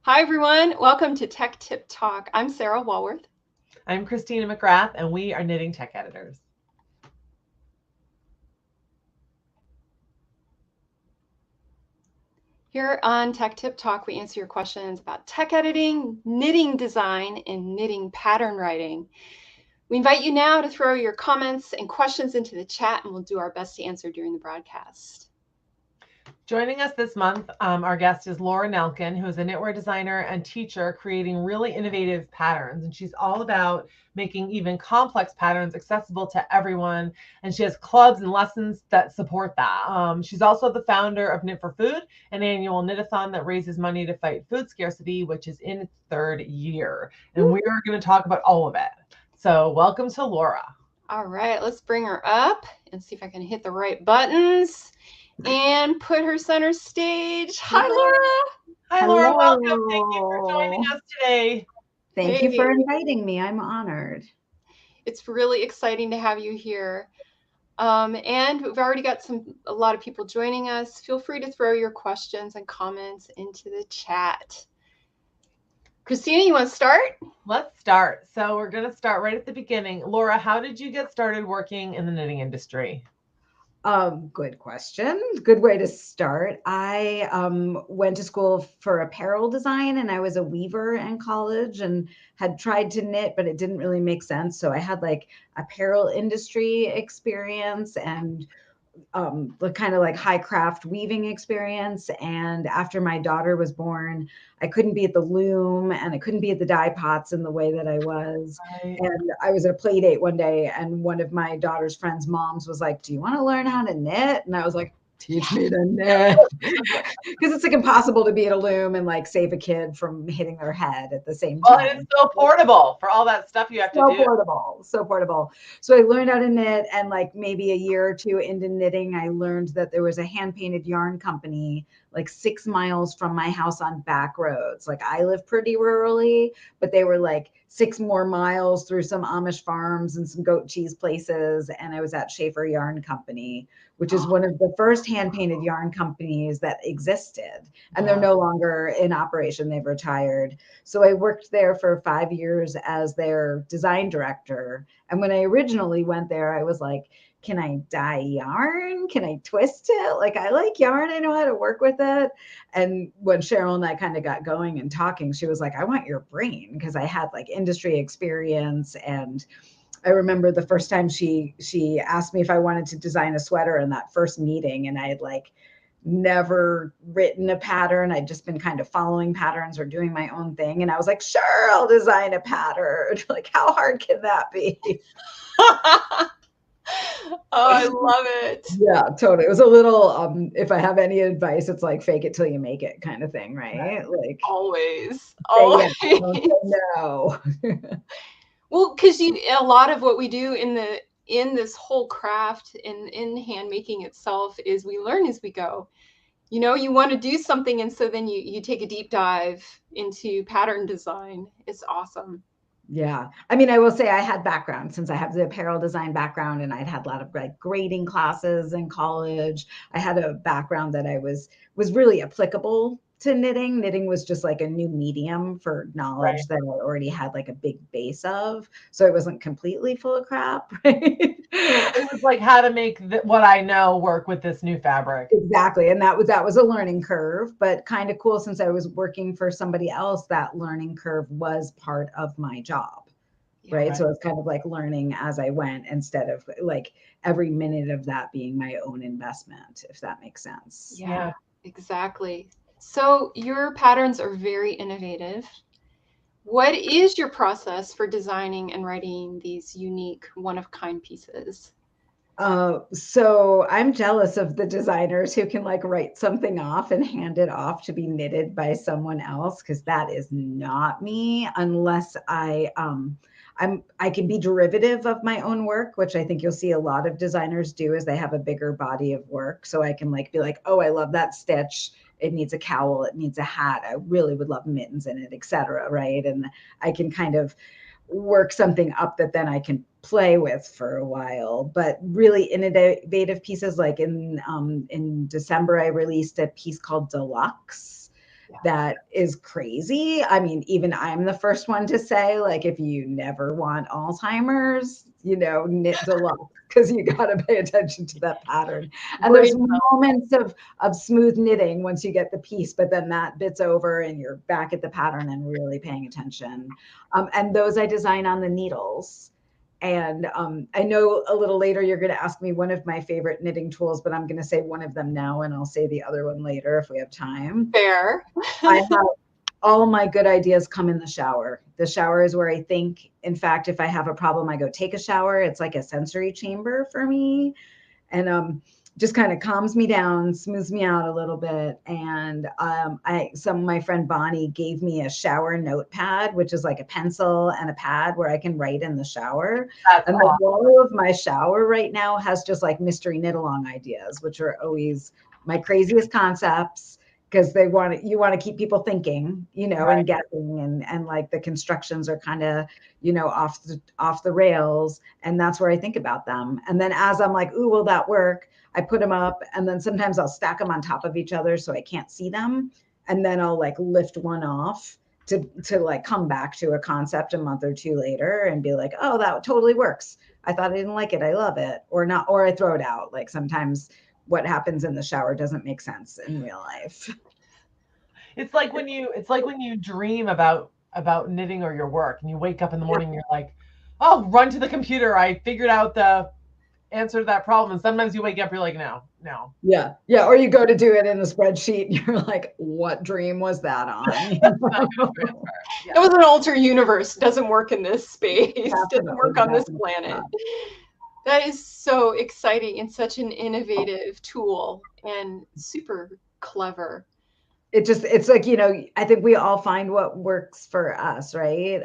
Hi, everyone. Welcome to Tech Tip Talk. I'm Sarah Walworth. I'm Christina McGrath, and we are Knitting Tech Editors. Here on Tech Tip Talk, we answer your questions about tech editing, knitting design, and knitting pattern writing. We invite you now to throw your comments and questions into the chat, and we'll do our best to answer during the broadcast. Joining us this month, our guest is Laura Nelkin, who is a knitwear designer and teacher creating really innovative patterns. And she's all about making even complex patterns accessible to everyone. And she has clubs and lessons that support that. She's also the founder of Knit for Food, an annual knit-a-thon that raises money to fight food scarcity, which is in its third year. And we are going to talk about all of it. So welcome to Laura. All right, let's bring her up and see if I can hit the right buttons and put her center stage. Hi, Laura. Hi, Laura. Welcome. Thank you for joining us today. Thank you for inviting me. I'm honored. It's really exciting to have you here. And we've already got a lot of people joining us. Feel free to throw your questions and comments into the chat. Christina, you want to start? Let's start. So we're going to start right at the beginning. Laura, how did you get started working in the knitting industry? Good question. Good way to start. I went to school for apparel design, and I was a weaver in college and had tried to knit, but it didn't really make sense. So I had like apparel industry experience and the kind of like high craft weaving experience. And after my daughter was born, I couldn't be at the loom and I couldn't be at the dye pots in the way that I was. Right. And I was at a play date one day, and one of my daughter's friends' moms was like, "Do you want to learn how to knit?" And I was like, "Teach me to knit," because it's like impossible to be at a loom and like save a kid from hitting their head at the same time. Well, it's so portable for all that stuff you have to do. So portable. So I learned how to knit, and like maybe a year or two into knitting, I learned that there was a hand painted yarn company like 6 miles from my house on back roads. Like I live pretty rurally, but they were like 6 more miles through some Amish farms and some goat cheese places. And I was at Schaefer Yarn Company, which is one of the first hand painted yarn companies that existed. And they're no longer in operation. They've retired. So I worked there for 5 years as their design director. And when I originally went there, I was like, can I dye yarn? Can I twist it? Like, I like yarn. I know how to work with it. And when Cheryl and I kind of got going and talking, she was like, I want your brain, because I had like industry experience. And I remember the first time she asked me if I wanted to design a sweater in that first meeting, and I had like never written a pattern. I'd just been kind of following patterns or doing my own thing. And I was like, sure, I'll design a pattern. Like, how hard can that be? Oh, I love it. Yeah, totally. It was a little, if I have any advice, it's like fake it till you make it kind of thing, right? Like always. Yes, no. Well, because a lot of what we do in this whole craft in hand making itself is we learn as we go. You know, you want to do something, and so then you take a deep dive into pattern design. It's awesome. Yeah. I mean, I will say I had background, since I have the apparel design background, and I'd had a lot of like grading classes in college. I had a background that I was really applicable to knitting. Knitting was just like a new medium for knowledge that I already had like a big base of. So it wasn't completely full of crap, right? It was like how to make what I know work with this new fabric. Exactly. And that was a learning curve, but kind of cool, since I was working for somebody else, that learning curve was part of my job. Right. So it's kind of like learning as I went, instead of like every minute of that being my own investment, if that makes sense. Yeah, exactly. So your patterns are very innovative. What is your process for designing and writing these unique, one-of-kind pieces? So I'm jealous of the designers who can like write something off and hand it off to be knitted by someone else, because that is not me, unless I can be derivative of my own work, which I think you'll see a lot of designers do as they have a bigger body of work. So I can like be like, oh, I love that stitch. It needs a cowl. It needs a hat. I really would love mittens in it, etc. Right. And I can kind of work something up that then I can play with for a while. But really innovative pieces, like in December, I released a piece called Deluxe. that is crazy. I mean, even I'm the first one to say, like, if you never want Alzheimer's, knit deluxe, because you got to pay attention to that pattern. And there's moments of smooth knitting once you get the piece, but then that bit's over and you're back at the pattern and really paying attention. And those I design on the needles. And I know a little later you're going to ask me one of my favorite knitting tools, but I'm going to say one of them now, and I'll say the other one later if we have time. Fair. I have all my good ideas come in the shower. The shower is where I think. In fact, if I have a problem, I go take a shower. It's like a sensory chamber for me. And just kind of calms me down, smooths me out a little bit. And my friend Bonnie gave me a shower notepad, which is like a pencil and a pad where I can write in the shower. And the wall of my shower right now has just like mystery knit-along ideas, which are always my craziest concepts, because you want to keep people thinking, Right. and guessing, and like the constructions are kind of, off the rails. And that's where I think about them. And then as I'm like, ooh, will that work? I put them up, and then sometimes I'll stack them on top of each other so I can't see them. And then I'll like lift one off to like come back to a concept a month or two later and be like, oh, that totally works. I thought I didn't like it. I love it. Or not, or I throw it out. Like sometimes what happens in the shower doesn't make sense in real life. It's like when you dream about knitting or your work, and you wake up in the morning and you're like, oh, run to the computer. I figured out the answer to that problem. And sometimes you wake up, you're like, no. Yeah. Or you go to do it in a spreadsheet and you're like, what dream was that on? It was an alter universe. Doesn't work in this space. Doesn't work on this planet. That is so exciting and such an innovative tool and super clever. It's like, I think we all find what works for us, right?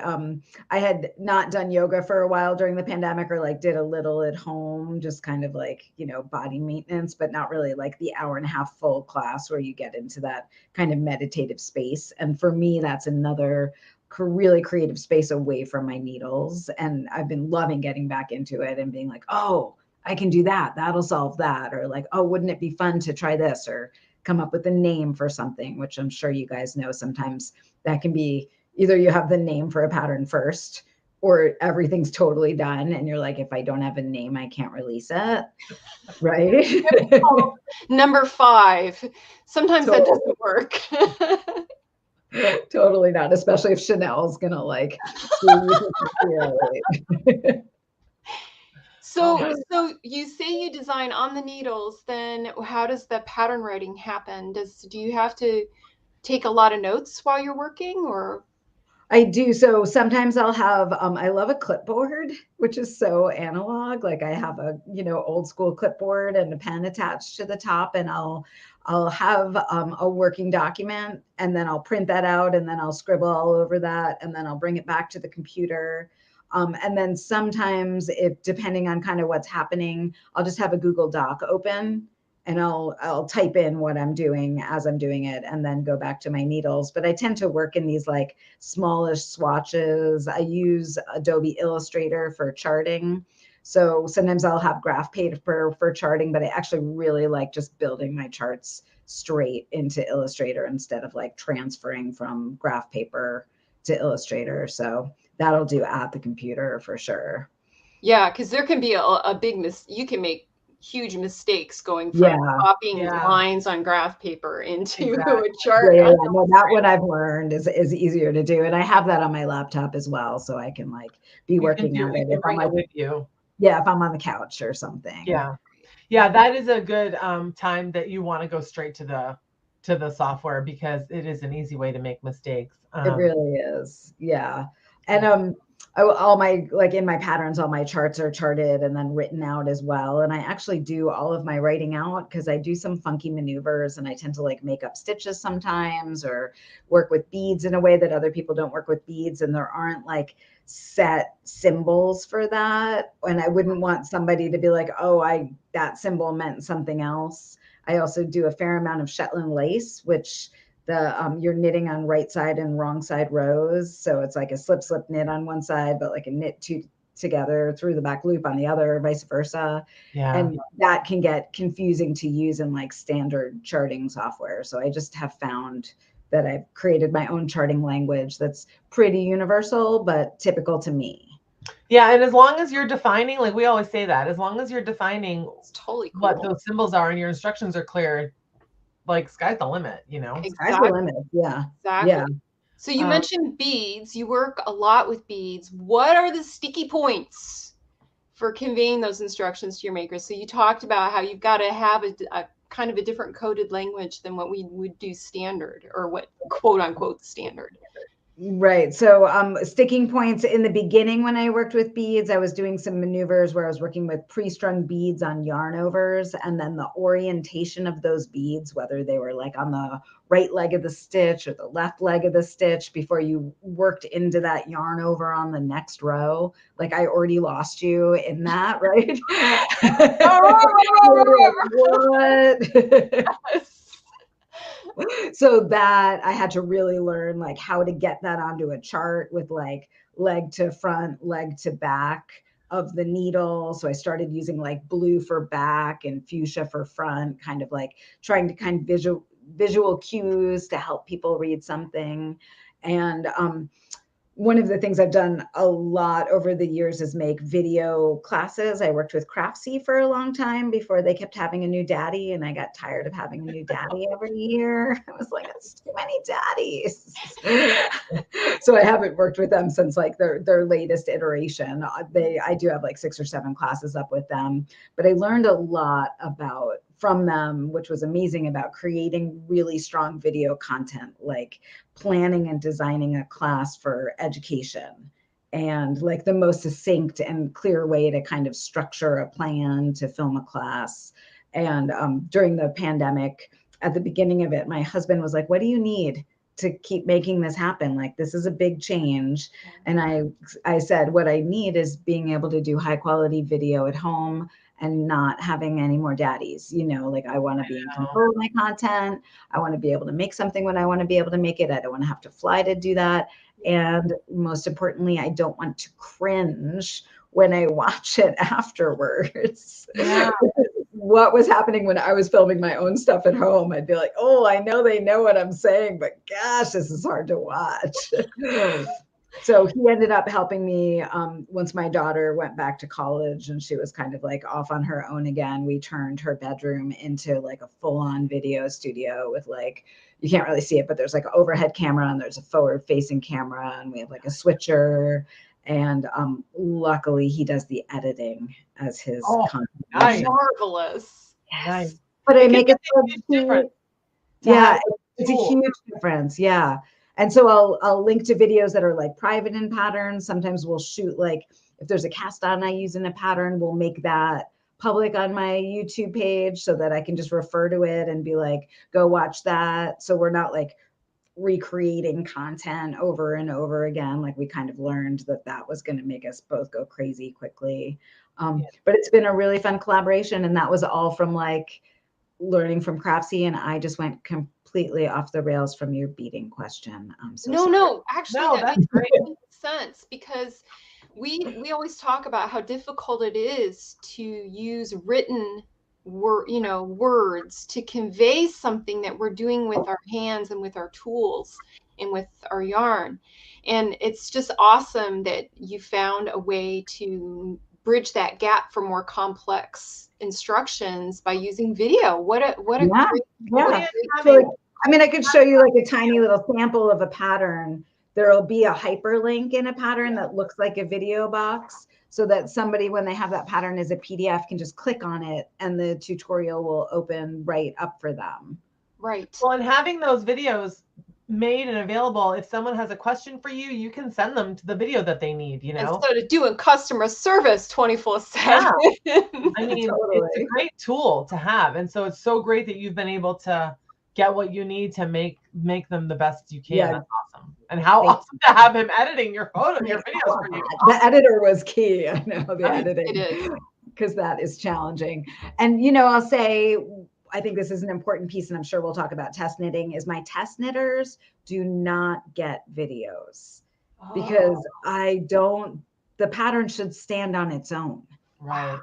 I had not done yoga for a while during the pandemic, or like did a little at home, just kind of like, body maintenance, but not really like the hour and a half full class where you get into that kind of meditative space. And for me, that's another really creative space away from my needles. And I've been loving getting back into it and being like, oh, I can do that. That'll solve that. Or like, oh, wouldn't it be fun to try this? Or come up with a name for something, which I'm sure you guys know sometimes that can be either you have the name for a pattern first, or everything's totally done and you're like, if I don't have a name, I can't release it. Right? Number 5. Sometimes that doesn't work. Totally not, especially if Chanel's gonna like So you say you design on the needles, then how does the pattern writing happen? Do you have to take a lot of notes while you're working, or? I do. So sometimes I'll have, I love a clipboard, which is so analog. Like I have a, old school clipboard and a pen attached to the top, and I'll have a working document, and then I'll print that out, and then I'll scribble all over that, and then I'll bring it back to the computer. And then sometimes, if depending on kind of what's happening, I'll just have a Google Doc open, and I'll type in what I'm doing as I'm doing it, and then go back to my needles. But I tend to work in these like smallish swatches. I use Adobe Illustrator for charting. So sometimes I'll have graph paper for charting, but I actually really like just building my charts straight into Illustrator instead of like transferring from graph paper to Illustrator. So that'll do at the computer for sure. Yeah, because there can be a big you can make huge mistakes going from copying lines on graph paper into a chart. No, that one I've learned is easier to do, and I have that on my laptop as well, so I can like be working on it. If I'm like, with you. Yeah, if I'm on the couch or something. Yeah, that is a good time that you want to go straight to the software, because it is an easy way to make mistakes. It really is. Yeah. And all my, like in my patterns, all my charts are charted and then written out as well. And I actually do all of my writing out because I do some funky maneuvers, and I tend to like make up stitches sometimes, or work with beads in a way that other people don't work with beads. And there aren't like set symbols for that. And I wouldn't want somebody to be like, oh, that symbol meant something else. I also do a fair amount of Shetland lace, which you're knitting on right side and wrong side rows. So it's like a slip knit on one side, but like a knit two together through the back loop on the other, vice versa. Yeah. And that can get confusing to use in like standard charting software. So I just have found that I've created my own charting language that's pretty universal, but typical to me. Yeah, and as long as you're defining, like we always say that, as long as you're defining It's totally cool. what those symbols are and your instructions are clear, like sky's the limit, you know? Sky's the limit. Yeah. Exactly. Yeah. So you mentioned beads. You work a lot with beads. What are the sticky points for conveying those instructions to your makers? So you talked about how you've got to have a kind of a different coded language than what we would do standard, or what quote unquote standard. Right. So sticking points in the beginning when I worked with beads, I was doing some maneuvers where I was working with pre-strung beads on yarn overs, and then the orientation of those beads, whether they were like on the right leg of the stitch or the left leg of the stitch before you worked into that yarn over on the next row. Like I already lost you in that, right? What? So that I had to really learn like how to get that onto a chart with like leg to front, leg to back of the needle. So I started using like blue for back and fuchsia for front, kind of like trying to kind of visual cues to help people read something. And one of the things I've done a lot over the years is make video classes. I worked with Craftsy for a long time before they kept having a new daddy, and I got tired of having a new daddy every year. I was like, that's too many daddies. So I haven't worked with them since like their latest iteration. I do have like 6 or 7 classes up with them, but I learned a lot from them, which was amazing, about creating really strong video content, like planning and designing a class for education, and like the most succinct and clear way to kind of structure a plan to film a class. And during the pandemic, at the beginning of it, my husband was like, what do you need to keep making this happen? Like, this is a big change. And I said, what I need is being able to do high quality video at home and not having any more daddies. Like I want to be in control of my content. I want to be able to make something when I want to be able to make it. I don't want to have to fly to do that. And most importantly, I don't want to cringe when I watch it afterwards. Yeah. What was happening when I was filming my own stuff at home? I'd be like, oh, I know they know what I'm saying, but gosh, this is hard to watch. So he ended up helping me once my daughter went back to college and she was kind of like off on her own again. We turned her bedroom into like a full-on video studio with like, you can't really see it, but there's like an overhead camera and there's a forward-facing camera, and we have like a switcher. And luckily he does the editing as his content. Nice. Marvelous. Yes. Nice. But I make it different. Yeah, it's tool. a huge difference. Yeah. And so I'll link to videos that are like private in patterns. Sometimes we'll shoot like, if there's a cast on I use in a pattern, we'll make that public on my YouTube page so that I can just refer to it and be like, go watch that. So we're not like recreating content over and over again. Like we kind of learned that was going to make us both go crazy quickly. But it's been a really fun collaboration. And that was all from like learning from Craftsy. And I just went completely off the rails from your beading question. No, actually, No, that makes great sense, because we always talk about how difficult it is to use written words to convey something that we're doing with our hands and with our tools and with our yarn. And it's just awesome that you found a way to bridge that gap for more complex instructions by using video. What a great So, I mean, I could show you like a tiny little sample of a pattern. There'll be a hyperlink in a pattern that looks like a video box, so that somebody, when they have that pattern as a PDF, can just click on it and the tutorial will open right up for them. Right. Well, and having those videos made and available, if someone has a question for you, you can send them to the video that they need, Instead of doing customer service 24/7. Yeah. I mean, Totally. It's a great tool to have. And so it's so great that you've been able to get what you need to make them the best you can. Yeah. That's awesome. And how awesome to have him editing your videos for you. The editor was key. I know the editing. It is. Because that is challenging. And, I'll say, I think this is an important piece, and I'm sure we'll talk about test knitting, is my test knitters do not get videos because the pattern should stand on its own. Right.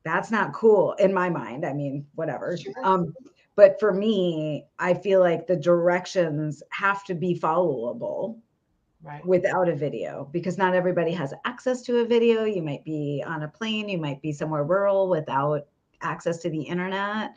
That's not cool in my mind. I mean, whatever. Sure. But for me, I feel like the directions have to be followable without a video, because not everybody has access to a video. You might be on a plane, you might be somewhere rural without access to the internet.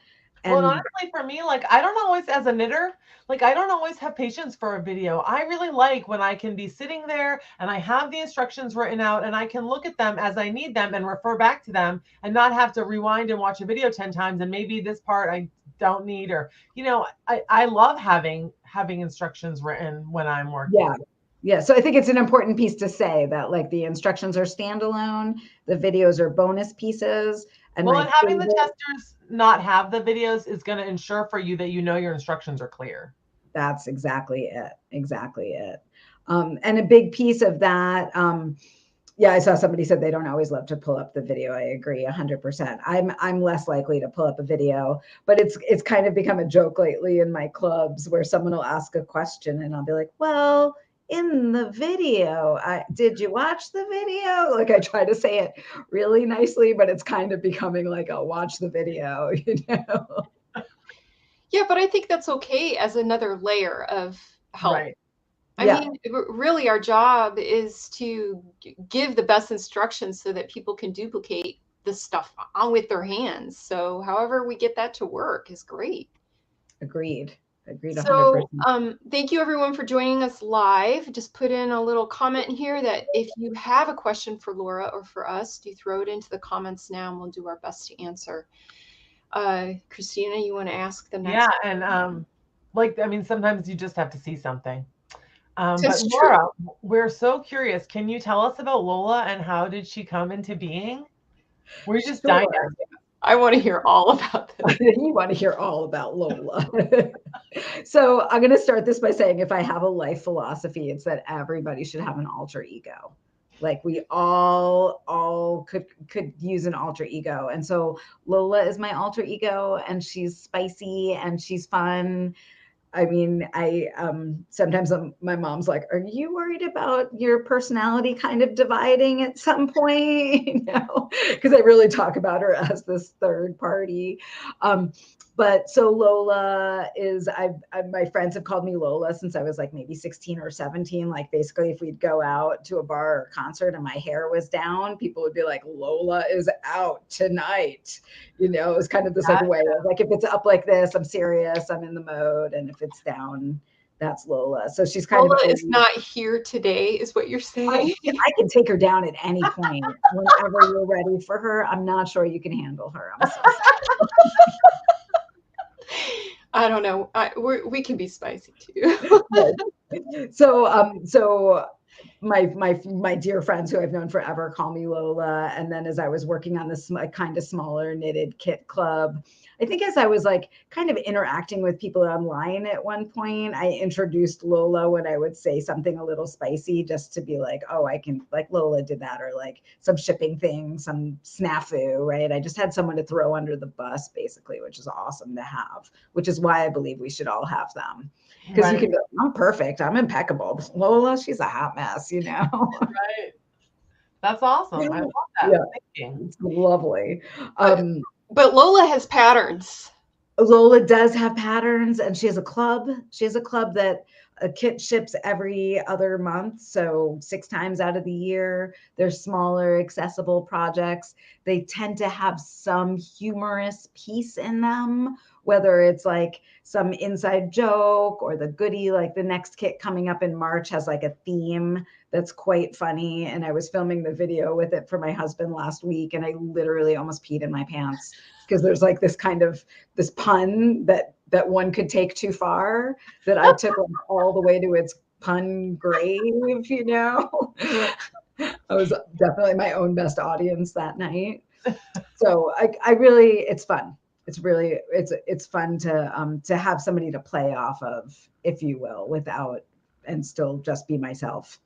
And well, honestly, for me, like, I don't always, as a knitter, like, I don't always have patience for a video. I really like when I can be sitting there and I have the instructions written out and I can look at them as I need them and refer back to them and not have to rewind and watch a video 10 times. And maybe this part I don't need, or, you know, I love having instructions written when I'm working. Yeah. Yeah. So I think it's an important piece to say that, like, the instructions are standalone, the videos are bonus pieces. And well, and having the testers not have the videos is going to ensure for you that you know your instructions are clear. That's exactly it. Exactly it. And a big piece of that, yeah, I saw somebody said they don't always love to pull up the video. I agree 100%. I'm less likely to pull up a video, but it's kind of become a joke lately in my clubs where someone will ask a question and I'll be like, well, in the video, did you watch the video? Like, I try to say it really nicely, but it's kind of becoming like, oh, watch the video, you know? Yeah, but I think that's okay as another layer of help. Right. I mean, really, our job is to give the best instructions so that people can duplicate the stuff on with their hands. So however we get that to work is great. Agreed. 100%. So thank you everyone for joining us live. Just put in a little comment here that if you have a question for Laura or for us, do throw it into the comments now and we'll do our best to answer. Christina, you want to ask the next? Yeah, and like, I mean, sometimes you just have to see something. But Laura, we're so curious. Can you tell us about Lola and how did she come into being? We're just dying. I want to hear all about this. You want to hear all about Lola. So I'm going to start this by saying, if I have a life philosophy, it's that everybody should have an alter ego. Like, we all could use an alter ego. And so Lola is my alter ego, and she's spicy and she's fun. I mean, sometimes my mom's like, are you worried about your personality kind of dividing at some point? You know, because I really talk about her as this third party. But so Lola is, my friends have called me Lola since I was like maybe 16 or 17. Like, basically, if we'd go out to a bar or concert and my hair was down, people would be like, Lola is out tonight. You know, it was kind of this like way of like, if it's up like this, I'm serious, I'm in the mode. And if it's down, that's Lola. So she's kind Lola is not here today, is what you're saying. I can take her down at any point whenever you're ready for her. I'm not sure you can handle her. I'm so sorry. I don't know. We can be spicy too. So my dear friends who I've known forever call me Lola. And then as I was working on this kind of smaller knitted kit club, I think as I was like kind of interacting with people online at one point, I introduced Lola when I would say something a little spicy, just to be like, oh, I can, like, Lola did that, or like some shipping thing, some snafu, right? I just had someone to throw under the bus, basically, which is awesome to have, which is why I believe we should all have them. Because you can go, I'm perfect, I'm impeccable. Lola, she's a hot mess, you know? Right. That's awesome. I love that. Yeah. It's lovely. But Lola has patterns. Lola does have patterns, and she has a club. She has a club that a kit ships every other month. So 6 times out of the year, they're smaller, accessible projects. They tend to have some humorous piece in them, whether it's like some inside joke or the goodie, like the next kit coming up in March has like a theme that's quite funny. And I was filming the video with it for my husband last week, and I literally almost peed in my pants because there's like this kind of this pun that one could take too far, that I took all the way to its pun grave, you know. I was definitely my own best audience that night. So I really, it's fun. It's really, it's fun to have somebody to play off of, if you will, without, and still just be myself.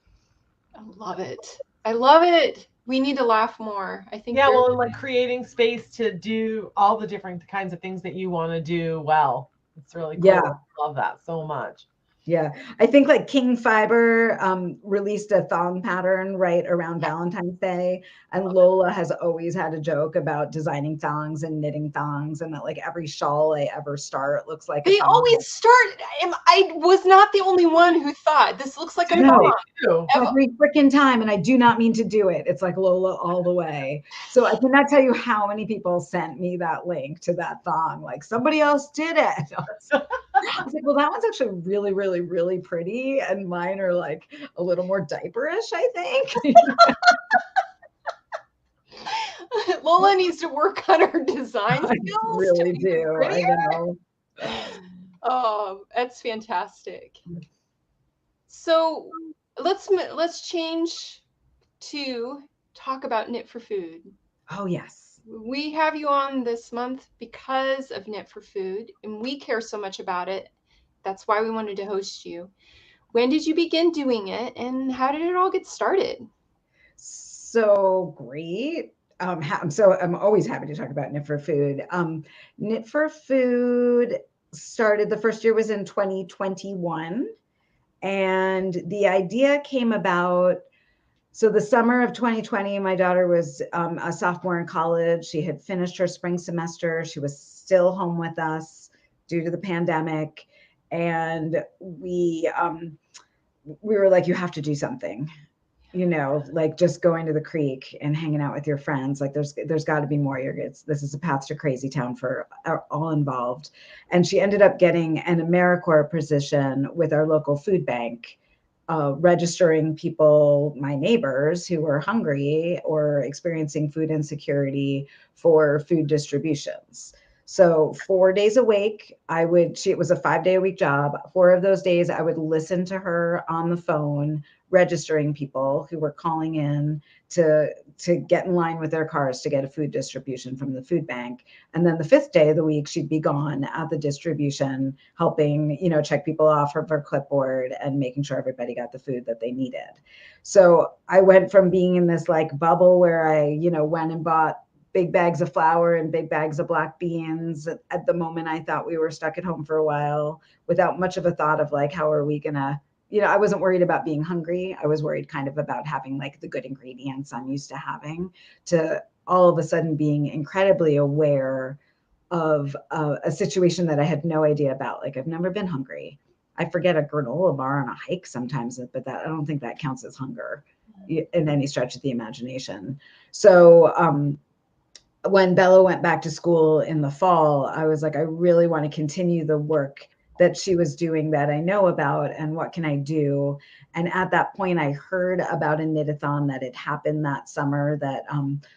I love it. I love it. We need to laugh more. I think. Yeah, well, like creating space to do all the different kinds of things that you want to do well. It's really cool. Yeah. I love that so much. Yeah. I think like King Fiber released a thong pattern right around Yeah. Valentine's Day. And Lola has always had a joke about designing thongs and knitting thongs, and that like every shawl I ever start looks like a They thong. always start. I was not the only one who thought this looks like a Didn't No. thong. they too? Every freaking time, and I do not mean to do it. It's like Lola all the way. So I cannot tell you how many people sent me that link to that thong. Like somebody else did it. I was like, well, that one's actually really, really, really pretty, and mine are like a little more diaperish, I think. Lola needs to work on her design I skills to really make them do. I prettier. know. Oh, that's fantastic. So let's change to talk about Knit for Food. Oh, yes. We have you on this month because of Knit for Food, and we care so much about it. That's why we wanted to host you. When did you begin doing it, and how did it all get started? So great. So I'm always happy to talk about Knit for Food. Knit for Food started, the first year was in 2021. And the idea came about. So the summer of 2020, my daughter was a sophomore in college. She had finished her spring semester. She was still home with us due to the pandemic. And we were like, you have to do something, like just going to the creek and hanging out with your friends. Like there's got to be more. This is a path to crazy town for all involved. And she ended up getting an AmeriCorps position with our local food bank, registering people, my neighbors who were hungry or experiencing food insecurity, for food distributions. So 4 days a week, it was a 5-day a week job. 4 of those days, I would listen to her on the phone, registering people who were calling in to get in line with their cars to get a food distribution from the food bank. And then the 5th day of the week, she'd be gone at the distribution, helping, check people off of her clipboard and making sure everybody got the food that they needed. So I went from being in this like bubble where I, went and bought big bags of flour and big bags of black beans. At the moment, I thought we were stuck at home for a while without much of a thought of like, how are we gonna, I wasn't worried about being hungry. I was worried kind of about having like the good ingredients I'm used to having, to all of a sudden being incredibly aware of a situation that I had no idea about. Like I've never been hungry. I forget a granola bar on a hike sometimes, but that, I don't think that counts as hunger in any stretch of the imagination. So, when Bella went back to school in the fall, I was like, I really want to continue the work that she was doing that I know about, and what can I do? And at that point, I heard about a knit-a-thon that had happened that summer, that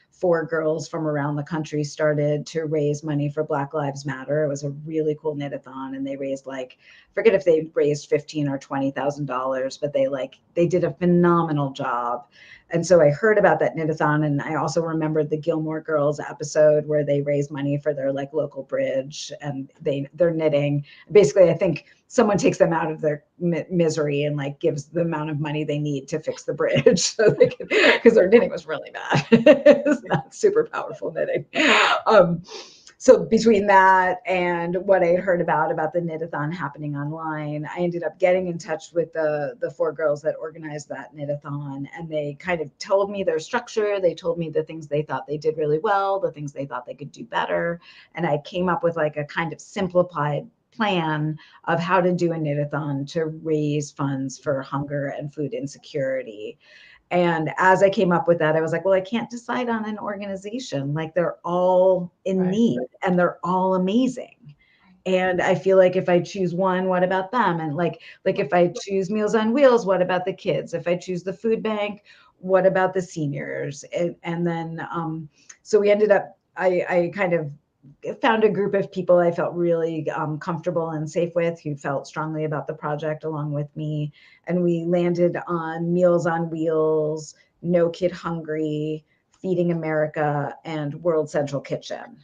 4 girls from around the country started to raise money for Black Lives Matter. It was a really cool knit-a-thon, and they raised I forget if they raised $15,000 or $20,000, but they did a phenomenal job. And so I heard about that knit-a-thon, and I also remembered the Gilmore Girls episode where they raise money for their local bridge, and they're knitting. Basically, I think someone takes them out of their misery and gives the amount of money they need to fix the bridge, so they can, because their knitting was really bad. It's not super powerful knitting. So between that and what I had heard about the knit-a-thon happening online, I ended up getting in touch with the 4 girls that organized that knit-a-thon, and they kind of told me their structure. They told me the things they thought they did really well, the things they thought they could do better. And I came up with a kind of simplified plan of how to do a knit-a-thon to raise funds for hunger and food insecurity. And as I came up with that, I was like, well, I can't decide on an organization. They're all in need and they're all amazing. And I feel like if I choose one, what about them? And if I choose Meals on Wheels, what about the kids? If I choose the food bank, what about the seniors? And then, so we ended up, I kind of found a group of people I felt really comfortable and safe with, who felt strongly about the project along with me. And we landed on Meals on Wheels, No Kid Hungry, Feeding America, and World Central Kitchen.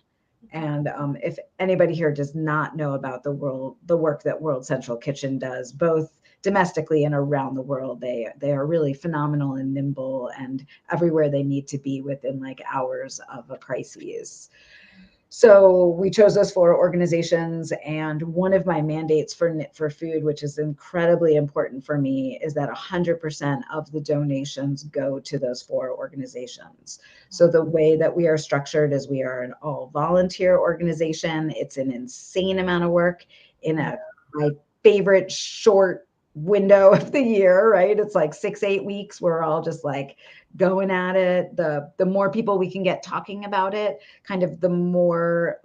And if anybody here does not know about the work that World Central Kitchen does, both domestically and around the world, they are really phenomenal and nimble and everywhere they need to be within hours of a crisis. So we chose those 4 organizations, and one of my mandates for Knit for Food, which is incredibly important for me, is that 100% of the donations go to those 4 organizations. So the way that we are structured is we are an all volunteer organization. It's an insane amount of work in my favorite short window of the year, right? It's like 6-8 weeks. We're all just like going at it. The more people we can get talking about it, kind of the more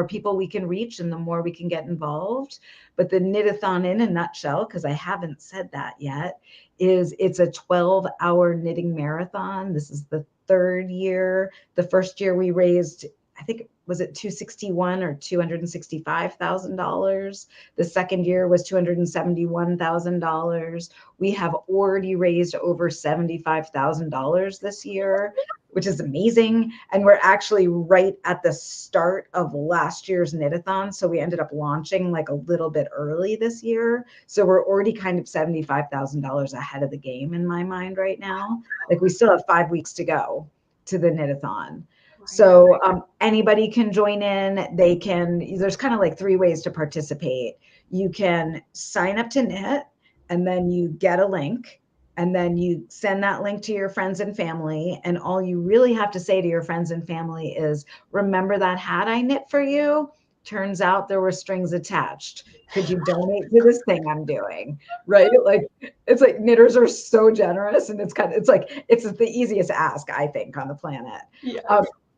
people we can reach and the more we can get involved. But the Knit-a-thon, in a nutshell, because I haven't said that yet, is it's a 12-hour knitting marathon. This is the 3rd year. The first year we raised, I think, was it $261,000 or $265,000? The second year was $271,000. We have already raised over $75,000 this year, which is amazing. And we're actually right at the start of last year's Knit-a-thon. So we ended up launching like a little bit early this year. So we're already kind of $75,000 ahead of the game in my mind right now. Like we still have 5 weeks to go to the Knit-a-thon. So anybody can join in. They can, there's kind of like 3 ways to participate. You can sign up to Knit, and then you get a link, and then you send that link to your friends and family. And all you really have to say to your friends and family is, remember that hat I knit for you? Turns out there were strings attached. Could you donate to this thing I'm doing? Right? Like, it's like knitters are so generous, and it's the easiest ask, I think, on the planet. Yes.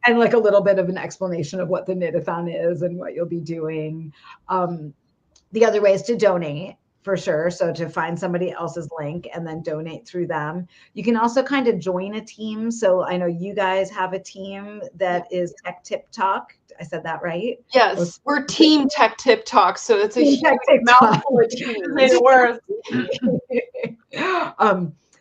And like a little bit of an explanation of what the Knit-a-thon is and what you'll be doing. The other way is to donate, for sure. So to find somebody else's link and then donate through them. You can also kind of join a team. So I know you guys have a team that is Tech Tip Talk. I said that right? Yes, we're Team Tech Tip Talk. So it's a huge mouthful of teams. Made it worse.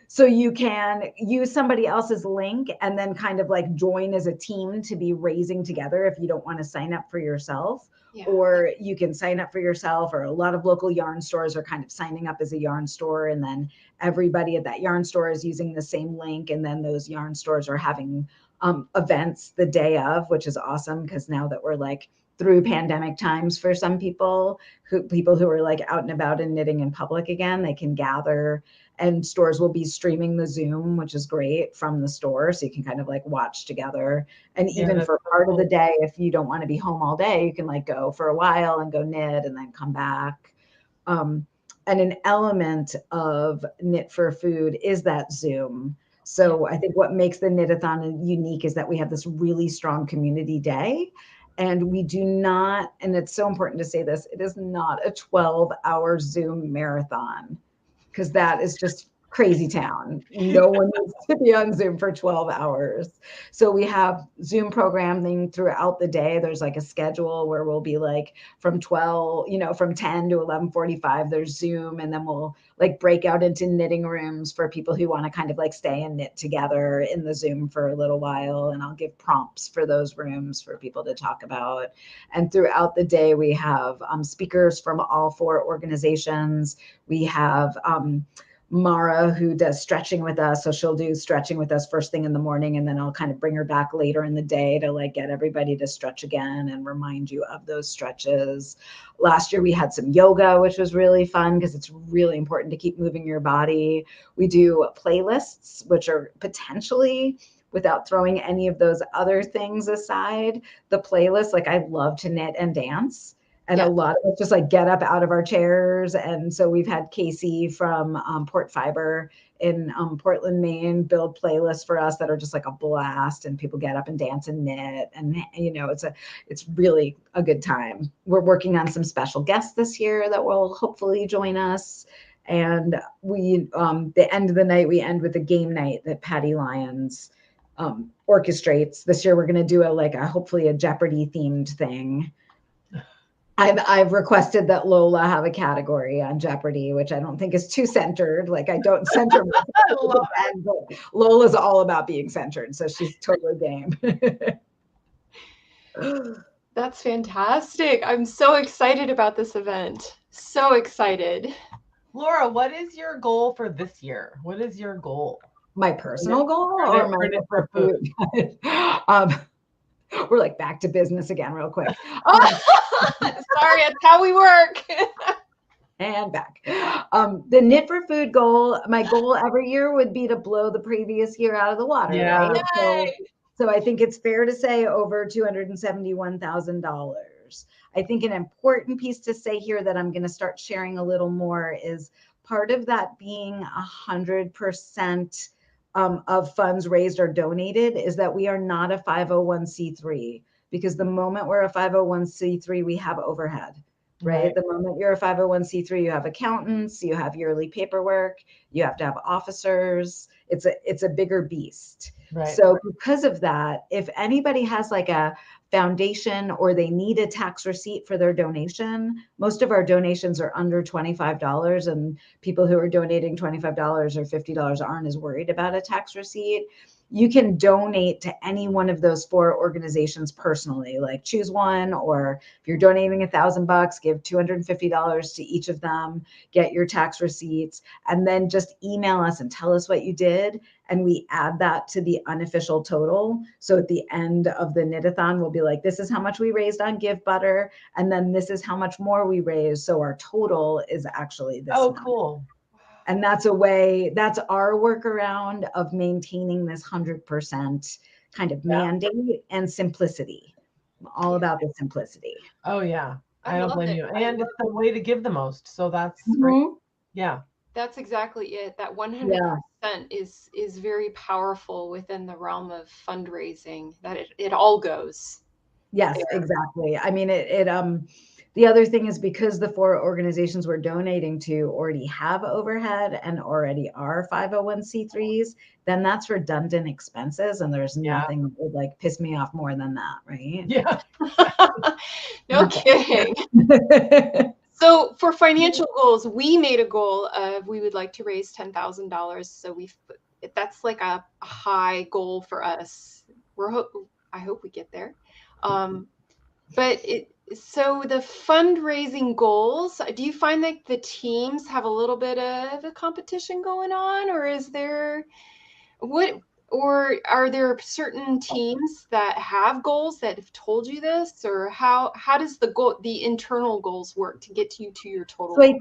So you can use somebody else's link and then kind of like join as a team to be raising together if you don't want to sign up for yourself. Yeah. Or you can sign up for yourself, or a lot of local yarn stores are kind of signing up as a yarn store, and then everybody at that yarn store is using the same link, and then those yarn stores are having events the day of, which is awesome, because now that we're like through pandemic times for some people who are like out and about and knitting in public again, they can gather, and stores will be streaming the Zoom, which is great, from the store. So you can kind of like watch together. And even for part of the day, if you don't want to be home all day, you can like go for a while and go knit and then come back. And an element of Knit for Food is that Zoom. So I think what makes the Knit-a-thon unique is that we have this really strong community day. And we do not, and it's so important to say this, it is not a 12-hour Zoom marathon, because that is just crazy town. No one needs to be on Zoom for 12 hours. So we have Zoom programming throughout the day. There's like a schedule where we'll be like from 12, from 10 to 11:45, there's Zoom. And then we'll like break out into knitting rooms for people who want to kind of like stay and knit together in the Zoom for a little while. And I'll give prompts for those rooms for people to talk about. And throughout the day, we have speakers from all 4 organizations. We have Mara, who does stretching with us. So she'll do stretching with us first thing in the morning, and then I'll kind of bring her back later in the day to like get everybody to stretch again and remind you of those stretches. Last year we had some yoga, which was really fun because it's really important to keep moving your body. We do playlists, which are potentially, without throwing any of those other things aside, the playlist, like I love to knit and dance. And a lot of us just like get up out of our chairs. And so we've had Casey from Port Fiber in Portland, Maine, build playlists for us that are just like a blast, and people get up and dance and knit. And, it's really a good time. We're working on some special guests this year that will hopefully join us. And we, the end of the night, we end with a game night that Patty Lyons orchestrates. This year, we're going to do hopefully a Jeopardy themed thing. I've requested that Lola have a category on Jeopardy, which I don't think is too centered. Like I don't center myself, but Lola's all about being centered, so she's totally game. That's fantastic. I'm so excited about this event. So excited. Laura, what is your goal for this year? What is your goal? My personal goal or my for food? We're like back to business again real quick. Sorry, that's how we work. And back. The Knit for Food goal, my goal every year would be to blow the previous year out of the water, Yeah. right? So I think it's fair to say over $271,000. I think an important piece to say here that I'm going to start sharing a little more is part of that being 100% of funds raised or donated is that we are not a 501c3, because the moment we're a 501c3, we have overhead. Right? The moment you're a 501c3, you have accountants, you have yearly paperwork, you have to have officers. It's a bigger beast. Right. So because of that, if anybody has like a foundation or they need a tax receipt for their donation, most of our donations are under $25, and people who are donating $25 or $50 aren't as worried about a tax receipt. You can donate to any one of those 4 organizations personally, like choose one, or if you're donating $1,000, give $250 to each of them, get your tax receipts, and then just email us and tell us what you did. And we add that to the unofficial total. So at the end of the knit-a-thon, we'll be like, this is how much we raised on Give Butter. And then this is how much more we raised. So our total is actually this. Oh, number. cool. And that's our workaround of maintaining this 100% kind of mandate and simplicity. I'm all about the simplicity. Oh, yeah. I don't blame you. I And it's the way to give the most. So that's great. Yeah. That's exactly it. That 100% is very powerful within the realm of fundraising, that it all goes. Yes, exactly. I mean, the other thing is, because the 4 organizations we're donating to already have overhead and already are 501c3s, then that's redundant expenses. And there's nothing that would like piss me off more than that, right? Yeah. No kidding. So for financial goals, we made a goal of we would like to raise $10,000. So that's like a high goal for us. I hope we get there. So the fundraising goals, do you find that the teams have a little bit of a competition going on, or or are there certain teams that have goals that have told you this, or how does the internal goals work to get you to your total? So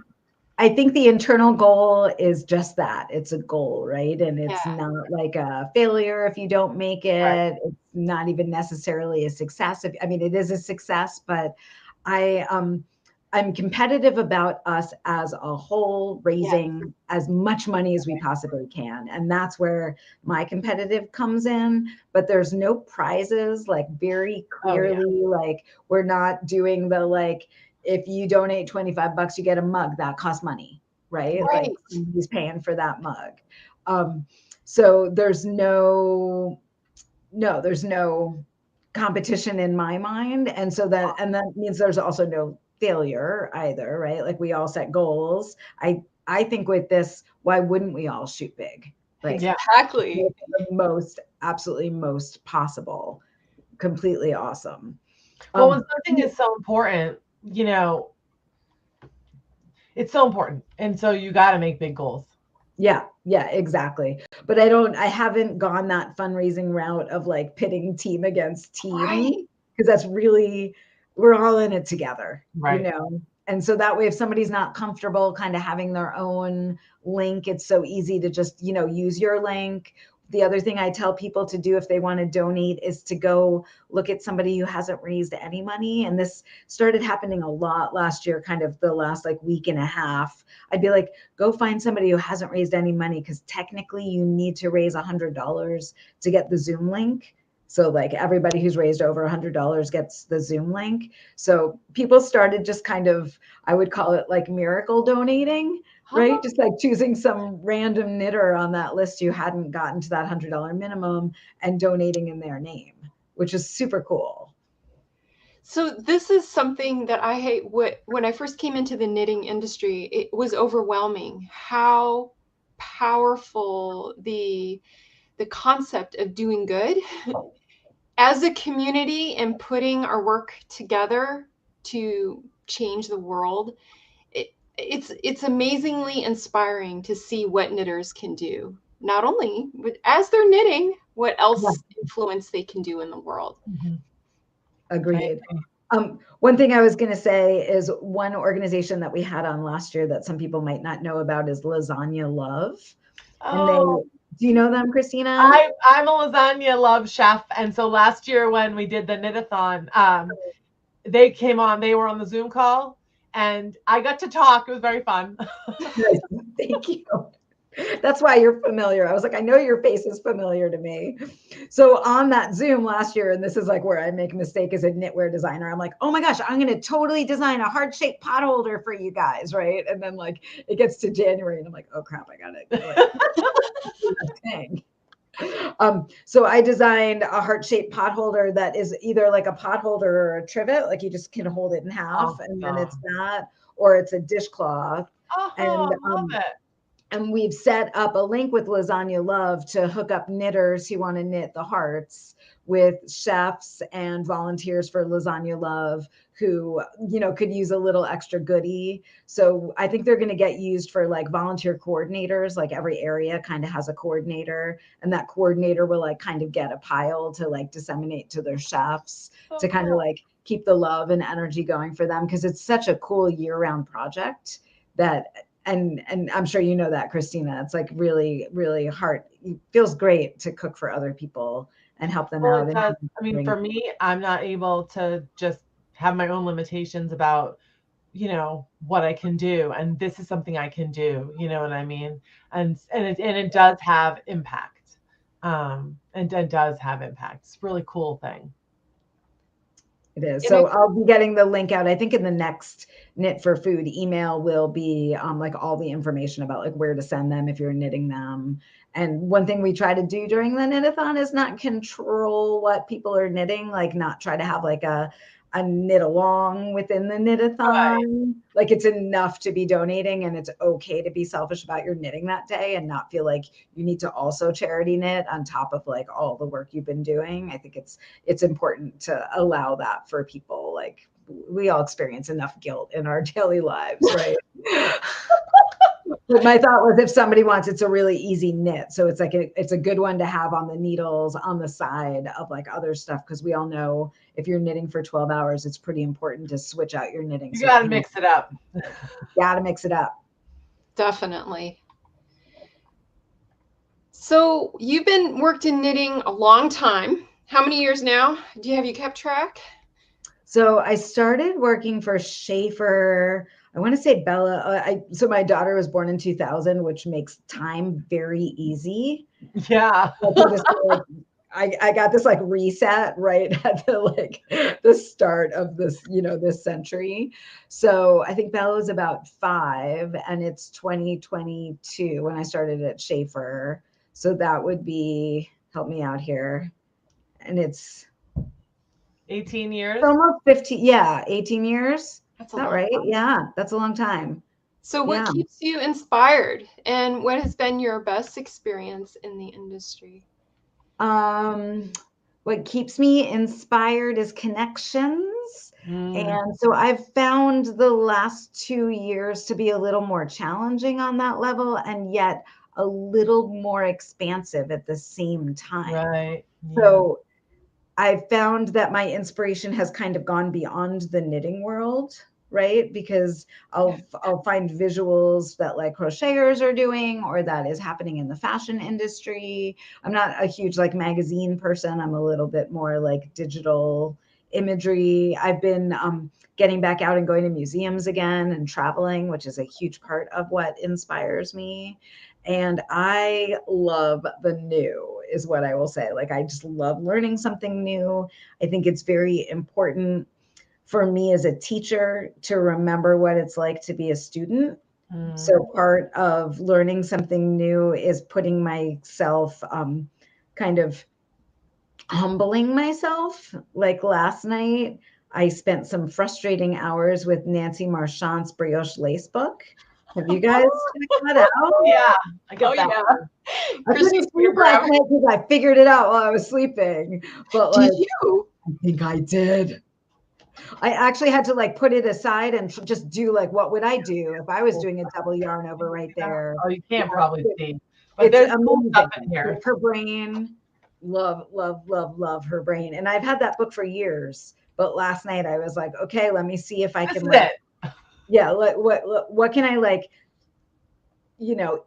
I think the internal goal is just that. It's a goal, right? And it's not like a failure if you don't make it. Right. It's not even necessarily a success. I mean, it is a success, but I'm competitive about us as a whole raising as much money as we possibly can. And that's where my competitive comes in. But there's no prizes, like very clearly, like we're not doing the like, if you donate $25, you get a mug that costs money, right? Like somebody's paying for that mug. So there's no competition in my mind. And so that means there's also no failure either, right? Like we all set goals. I think with this, why wouldn't we all shoot big? Like exactly the absolutely most possible. Completely awesome. Well, when something is so important, it's so important. And so you got to make big goals. Yeah, exactly. But I haven't gone that fundraising route of like pitting team against team, because that's really, we're all in it together, And so that way, if somebody's not comfortable kind of having their own link, it's so easy to just, use your link. The other thing I tell people to do if they want to donate is to go look at somebody who hasn't raised any money. And this started happening a lot last year, kind of the last like week and a half. I'd be like, go find somebody who hasn't raised any money, because technically you need to raise $100 to get the Zoom link. So like everybody who's raised over $100 gets the Zoom link. So people started just kind of, I would call it like miracle donating. Right? Just like choosing some random knitter on that list who hadn't gotten to that $100 minimum and donating in their name, which is super cool. So this is something that I hate. When I first came into the knitting industry, it was overwhelming how powerful the concept of doing good as a community and putting our work together to change the world. It's amazingly inspiring to see what knitters can do, not only as they're knitting, what else influence they can do in the world. Mm-hmm. Agreed. One thing I was going to say is one organization that we had on last year that some people might not know about is Lasagna Love. And Oh, do you know them, Christina? I'm a lasagna love chef. And so last year when we did the knit-a-thon, they came on, they were on the Zoom call and I got to talk. It was very fun. Thank you. That's why you're familiar. I was like, I know your face is familiar to me. So on that Zoom last year, and this is like where I make a mistake as a knitwear designer, I'm like, oh my gosh, I'm going to totally design a heart-shaped pot holder for you guys, right? And then like it gets to January and I'm like, oh crap, I got it. So I designed a heart-shaped pot holder that is either like a pot holder or a trivet, like you just can hold it in half, and then it's that, or it's a dishcloth. I love it. And we've set up a link with Lasagna Love to hook up knitters who want to knit the hearts with chefs and volunteers for Lasagna Love who, you know, could use a little extra goodie. So I think they're going to get used for like volunteer coordinators. Like every area kind of has a coordinator, and that coordinator will like kind of get a pile to like disseminate to their chefs to kind of like keep the love and energy going for them, because it's such a cool year-round project that. And I'm sure you know that, Christina. It's like really, really hard. It feels great to cook for other people and help them out. It does. I mean, for me, I'm not able to just have my own limitations about, you know, what I can do. And this is something I can do, you know what I mean? And it does have impact. And it does have impact. It's a really cool thing. It is. So I'll be getting the link out. I think in the next Knit for Food email will be like all the information about like where to send them if you're knitting them. And one thing we try to do during the knit-a-thon is not control what people are knitting, like not try to have like a knit along within the knit-a-thon. Right. Like it's enough to be donating, and it's okay to be selfish about your knitting that day and not feel like you need to also charity knit on top of like all the work you've been doing. I think it's important to allow that for people. Like we all experience enough guilt in our daily lives, right? But my thought was, if somebody wants, it's a really easy knit. So it's like it's a good one to have on the needles on the side of like other stuff, because we all know if you're knitting for 12 hours, it's pretty important to switch out your knitting. You got to mix it up. Got to mix it up. Definitely. So you've been worked in knitting a long time. How many years now? Have you kept track? So I started working for Schaefer. I want to say Bella. So my daughter was born in 2000, which makes time very easy. Yeah. I got this like reset right at the start of this, you know, this century. So I think Bella was about 5, and it's 2022 when I started at Schaefer. So that would be, help me out here. And it's 18 years. Almost 15. Yeah. 18 years. That's a lot, right? Time. Yeah. That's a long time. So what keeps you inspired, and what has been your best experience in the industry? What keeps me inspired is connections. And so I've found the last 2 years to be a little more challenging on that level, and yet a little more expansive at the same time. Right. Yeah. So I found that my inspiration has kind of gone beyond the knitting world, right? Because I'll find visuals that like crocheters are doing, or that is happening in the fashion industry. I'm not a huge like magazine person. I'm a little bit more like digital imagery. I've been getting back out and going to museums again and traveling, which is a huge part of what inspires me. And I love the new, is what I will say. Like, I just love learning something new. I think it's very important for me as a teacher to remember what it's like to be a student. So part of learning something new is putting myself, kind of humbling myself. Like last night, I spent some frustrating hours with Nancy Marchant's Brioche Lace book. Have you guys checked that out? Yeah, I got that. Yeah. I couldn't sleep last night because I figured it out while I was sleeping. But like, did you? I think I did. I actually had to like put it aside and just do like, what would I do if I was doing a double yarn over right there? Oh, you can't probably see. But there's cool stuff in here. Her brain, love her brain. And I've had that book for years, But last night I was like, okay, let me see if I This can is like, it. yeah, what can I like, you know,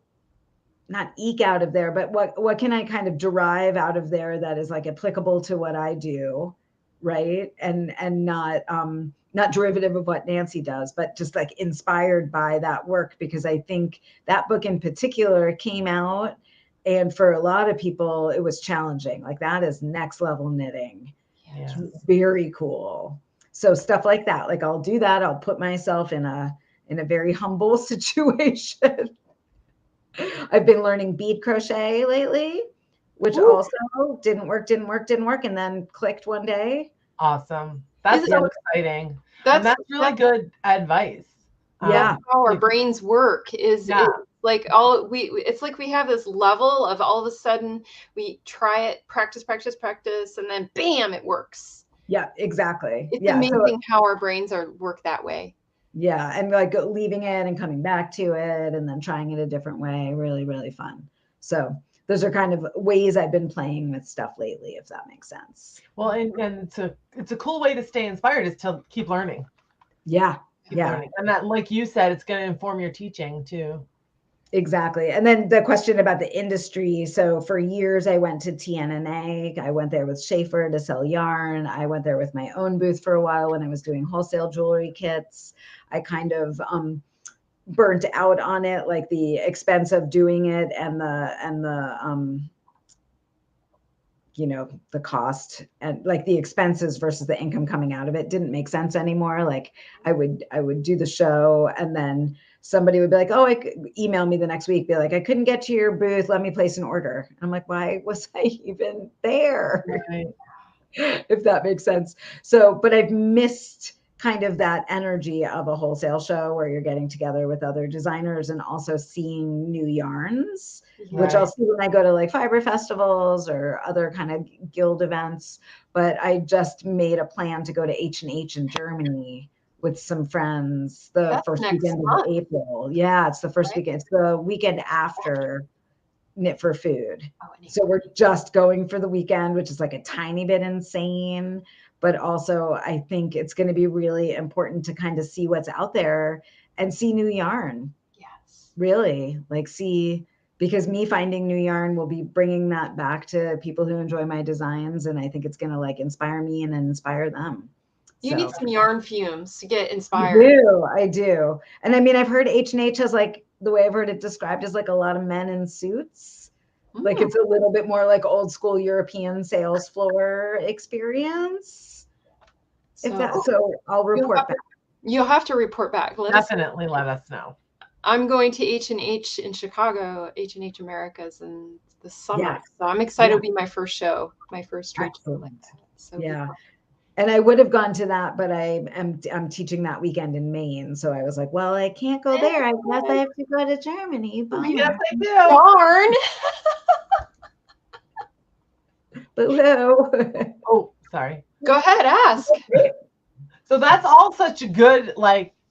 not eke out of there, but what can I kind of derive out of there that is like applicable to what I do, right? And not derivative of what Nancy does, but just like inspired by that work, because I think that book in particular came out, and for a lot of people it was challenging. Like that is next level knitting. Yeah. It's very cool. So stuff like that, like I'll do that. I'll put myself in a very humble situation. I've been learning bead crochet lately, which Ooh, also didn't work, and then clicked one day. Awesome. That's Is so it- exciting. And that's that's really good advice. Yeah. how our like, brains work. yeah. Like it's like we have this level of all of a sudden we try it, practice, and then bam, it works. Yeah, exactly. It's Yeah. So amazing how our brains work that way. yeah, and like leaving it and coming back to it and then trying it a different way, really, really fun. So those are kind of ways I've been playing with stuff lately, if that makes sense. Well, and it's a cool way to stay inspired is to keep learning. Yeah. Keep Yeah. learning. And that, like you said, it's going to inform your teaching too. Exactly. And then the question about the industry. So for years, I went to TNNA. I went there with Schaefer to sell yarn. I went there with my own booth for a while when I was doing wholesale jewelry kits. I kind of burnt out on it, like the expense of doing it and the you know, the cost and like the expenses versus the income coming out of it didn't make sense anymore. Like I would do the show and then somebody would be like, oh, email me the next week, be like, I couldn't get to your booth. Let me place an order. And I'm like, why was I even there? Right. If that makes sense. So, but I've missed kind of that energy of a wholesale show where you're getting together with other designers and also seeing new yarns, which I'll see when I go to like fiber festivals or other kind of guild events. But I just made a plan to go to H&H in Germany with some friends the That's first next weekend month. of April. Yeah, it's the first Right. weekend. It's the weekend after Knit for Food. Oh, So we're just going for the weekend, which is like a tiny bit insane. But also, I think it's going to be really important to kind of see what's out there and see new yarn. yes. Really, like see, because me finding new yarn will be bringing that back to people who enjoy my designs. And I think it's going to like inspire me and inspire them. You So need some yarn fumes to get I inspired. do. I do. And I mean, I've heard H&H has like, the way I've heard it described is like a lot of men in suits. Like it's a little bit more like old school European sales floor experience. So I'll report back. You'll have to report back. Definitely let us know. I'm going to H&H in Chicago, H&H Americas in the summer. Yes. So I'm excited. It'll be my first show, my first trade show like that. So yeah. And I would have gone to that, but I'm teaching that weekend in Maine. So I was like, well, I can't go there. I guess I have to go to Germany. Bummer. Yes, I do. Darn. Boo-hoo. Oh, sorry. Go ahead, ask. So that's all such good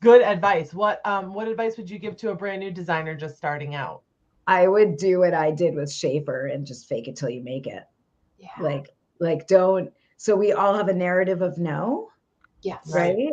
advice. What advice would you give to a brand new designer just starting out? I would do what I did with Schaefer and just fake it till you make it. Yeah. Like don't. So we all have a narrative of no. Yes. Right.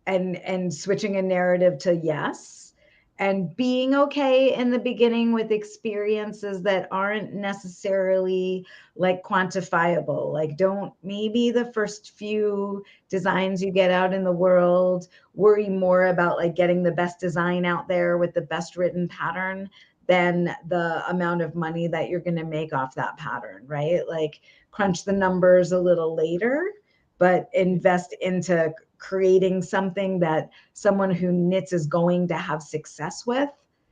And switching a narrative to yes, and being okay in the beginning with experiences that aren't necessarily like quantifiable. Like don't, maybe the first few designs you get out in the world, worry more about like getting the best design out there with the best written pattern than the amount of money that you're going to make off that pattern, right? Like crunch the numbers a little later, but invest into creating something that someone who knits is going to have success with,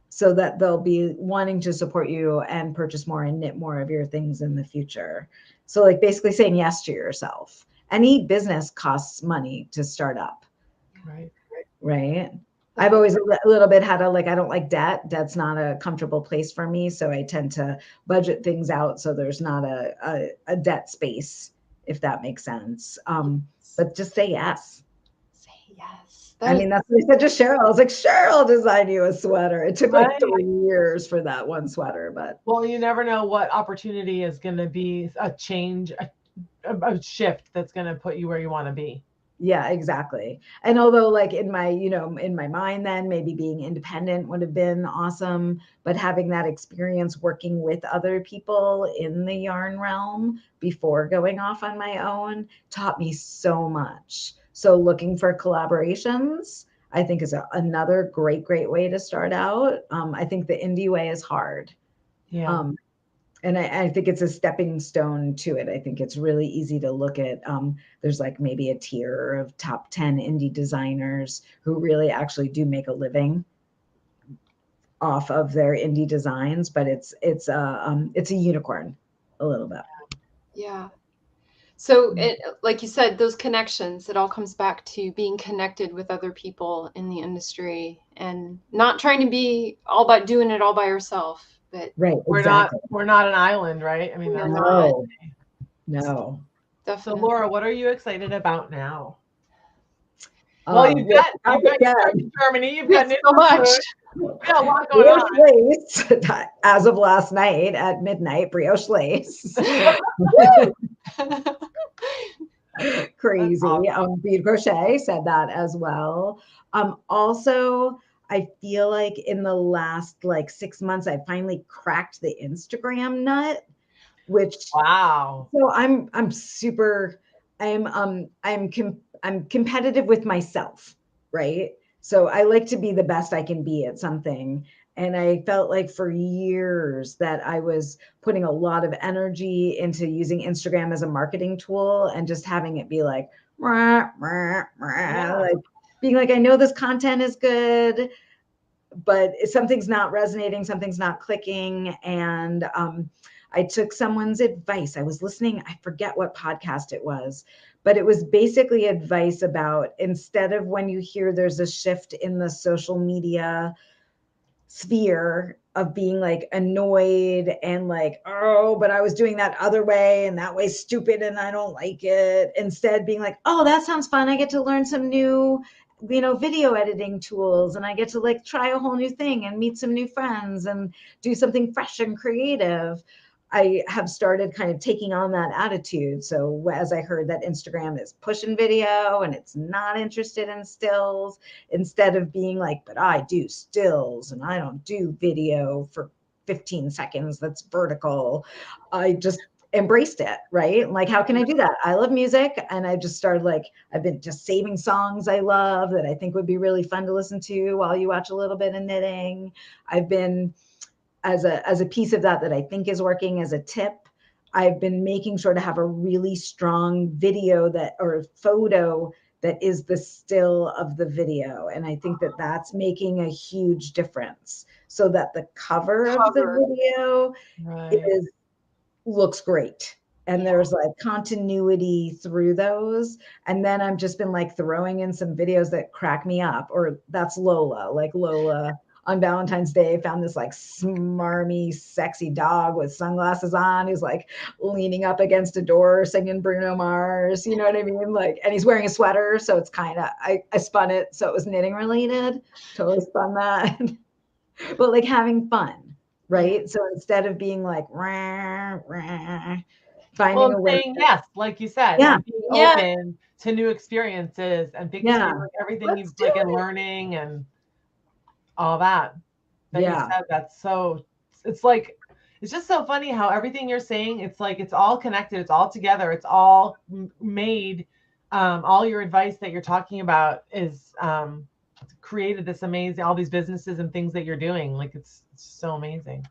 so that they'll be wanting to support you and purchase more and knit more of your things in the future. So like basically saying yes to yourself. Any business costs money to start up. Right. I've always a little bit had I don't like debt. Debt's not a comfortable place for me. So I tend to budget things out so there's not a debt space, if that makes sense. But just say yes. Say yes. I mean, that's what I said to Cheryl. I was like, Cheryl, I'll design you a sweater. It took like 3 years for that one sweater, but well, you never know what opportunity is going to be a change, a shift that's going to put you where you want to be. Yeah, exactly. And although like in my, in my mind then maybe being independent would have been awesome, but having that experience working with other people in the yarn realm before going off on my own taught me so much. So looking for collaborations, I think is another great way to start out. I think the indie way is hard. Yeah. And I think it's a stepping stone to it. I think it's really easy to look at. There's like maybe a tier of top 10 indie designers who really actually do make a living off of their indie designs, but it's a unicorn a little bit. Yeah. So, like you said, those connections, it all comes back to being connected with other people in the industry and not trying to be all about doing it all by yourself. But Right, we're exactly. not an island, right? I mean, we're that's not. No. So Definitely. Laura, what are you excited about now? Well, You've got again, Germany, you've got so much. got a lot going on. brioche lace as of last night at midnight. Brioche lace. Crazy. Awesome. Bead Crochet said that as well. Also, I feel like in the last like 6 months, I finally cracked the Instagram nut, which Wow. so I'm super I'm competitive with myself, right? So I like to be the best I can be at something. And I felt like for years that I was putting a lot of energy into using Instagram as a marketing tool and just having it be like, rah, rah, rah, like being like, I know this content is good, but something's not resonating, something's not clicking. And I took someone's advice. I was listening, I forget what podcast it was, but it was basically advice about instead of when you hear there's a shift in the social media sphere of being like annoyed and like, oh, but I was doing that other way and that way's stupid and I don't like it. Instead being like, oh, that sounds fun. I get to learn some new, video editing tools and I get to like try a whole new thing and meet some new friends and do something fresh and creative. I have started kind of taking on that attitude. So as I heard that Instagram is pushing video and it's not interested in stills, instead of being like, but I do stills and I don't do video for 15 seconds that's vertical, I just embraced it, right? Like, how can I do that? I love music. And I just started like, I've been just saving songs I love that I think would be really fun to listen to while you watch a little bit of knitting. I've been as a piece of that I think is working as a tip, I've been making sure to have a really strong video or photo that is the still of the video. And I think that that's making a huge difference so that the cover of the video looks great. And there's like continuity through those. And then I've just been like throwing in some videos that crack me up, or that's Lola, like Lola on Valentine's Day found this like smarmy, sexy dog with sunglasses on. Who's like leaning up against a door singing Bruno Mars. You know what I mean? Like, and he's wearing a sweater. So it's kind of, I spun it. So it was knitting related. Totally spun that. But like having fun, right? So instead of being like, rah, rah, finding a way. Saying yes, like you said, Yeah. and being open to new experiences and thinking like everything you've like in learning and all that you said. That's so, it's like, it's just so funny how everything you're saying, it's like, it's all connected, it's all together, it's all made, all your advice that you're talking about is created this amazing, all these businesses and things that you're doing. Like, it's so amazing.